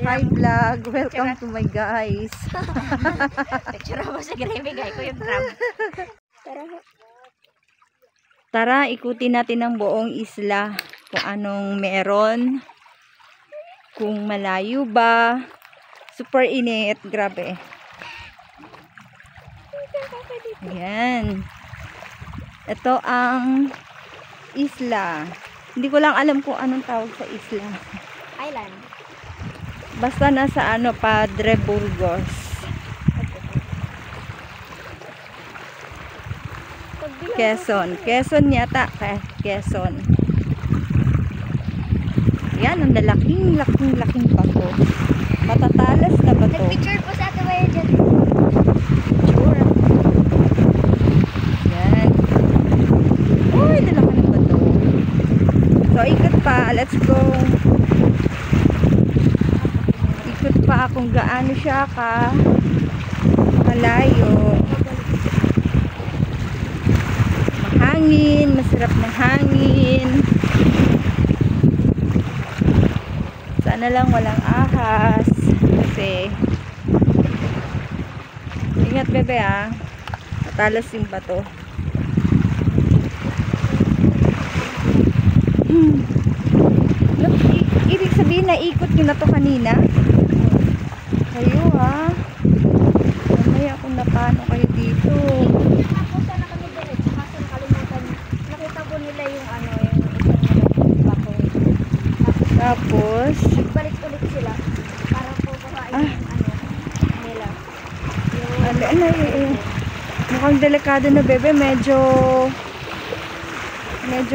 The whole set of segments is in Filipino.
Hi vlog, welcome to my guys. Picture mo sa grimigay ko yung tram. Tara, ikutin natin ang buong isla. Kung anong meron. Kung malayo ba. Super init, grabe. Ayan. Ito ang isla. Hindi ko lang alam kung anong tawag sa isla. Island. Basta nasa Padre Burgos. Quezon yata. Quezon. Yan, ang laking bato. Matatalas na bato. Nag-picture po sa ato kayo dyan. Picture. Yan. Uy, lalaki ng bato. So, ikot pa. Let's go. Ikot pa kung gaano siya malayo. Mahangin. Masarap na hangin. Sana lang walang ahas. Kasi ingat bebe matalas yung bato. Ibig sabihin na ikot nyo na to kanina kayo mamaya kung napano kayo dito. Sana kami diretso kasi nakalimutan. Nakita po nila yung yung bako. Tapos Balik ulit sila para po kuhain yung nila. Mukhang delikado na bebe, medyo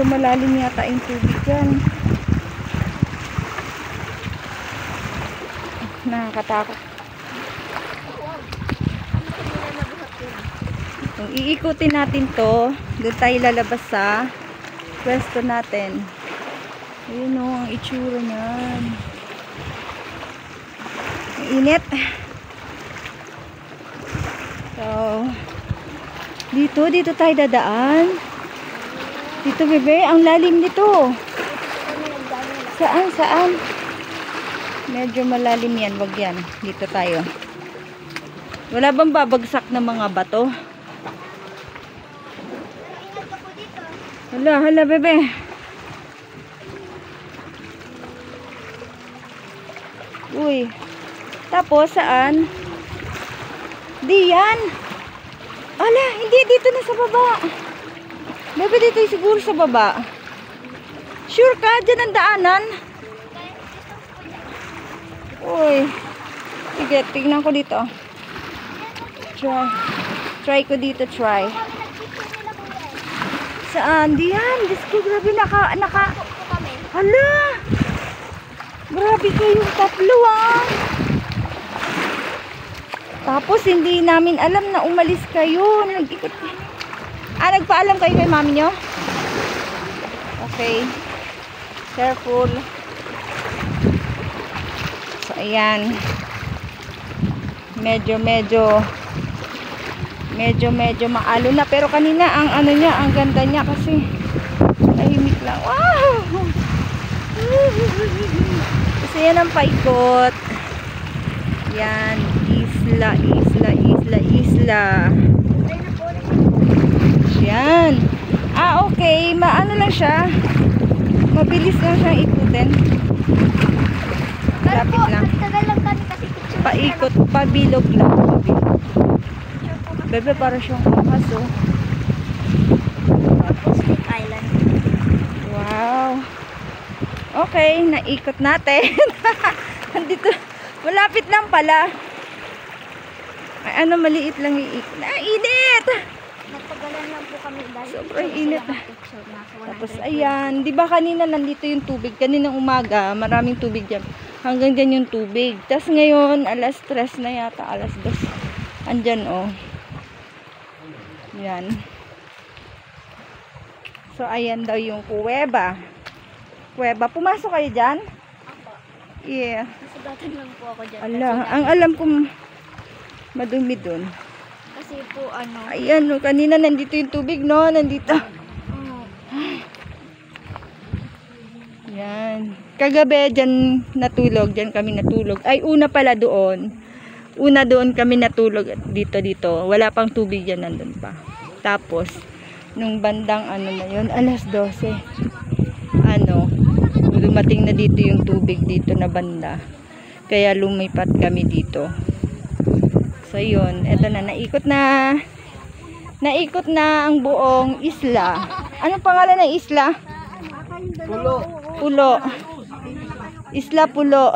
malalim yata yung tubig yan. Nakakatakot. Kung iikutin natin to, doon tayo lalabas sa pwesto natin. Ayun ang itsura niyan. Init. So, dito tayo dadaan. Dito bebe, ang lalim nito. Saan? Medyo malalim yan, wag yan. Dito tayo. Wala bang babagsak na mga bato? Hala bebe. Uy. Tapos saan? Diyan. Ala, hindi dito na sa baba. Bebe, dito siguro sa baba. Sure ka? Diyan ang daanan. Uy. Sige, tignan ko dito. Try ko dito, try. Saan? Diyan. Diyos ko, grabe, Hala. Grabe kayong tatlo Tapos hindi namin alam na umalis kayo. Nag-ikot. Nagpaalam kayo kay mami nyo? Okay. Careful. So, ayan. Medyo maalo na. Pero kanina, ang ganda niya kasi tahimik lang. Wow! Kasi yan ang paikot. Yan. Isla. Yan. Okay. Maano lang siya. Mabilis lang siyang ikutin. Lapit lang. Tagal lang kami kasi picture. Paikot. Pabilog lang. Bebe, para siyang ahas Snake Island. Wow. Okay. Naikot natin. Andito. Malapit lang pala. Maliit lang iikot. Init! Nagpagalan lang po kami dahil sobrang init. Tapos ayan, di ba kanina nandito yung tubig? Kaninang umaga, maraming tubig dyan. Hanggang dyan yung tubig. Tapos ngayon, alas 3 na yata, alas 2. Andyan Yan. So ayan daw yung kuweba. Pumasok kayo dyan? Yeah. Nasugatan lang po ako dyan. Ang alam ko madumi dun. Kasi po Ayan, kanina nandito yung tubig, no? Nandito. Yan. Kagabi dyan natulog. Dyan kami natulog. Ay, una pala doon. Una doon kami natulog. Dito. Wala pang tubig yan. Nandun pa. Tapos, nung bandang ano na yun, alas 12. Dumating na dito yung tubig dito na banda. Kaya lumipat kami dito. So, yun. Eto na. Naikot na ang buong isla. Anong pangalan ng isla? Pulo. Pulo. Isla Pulo.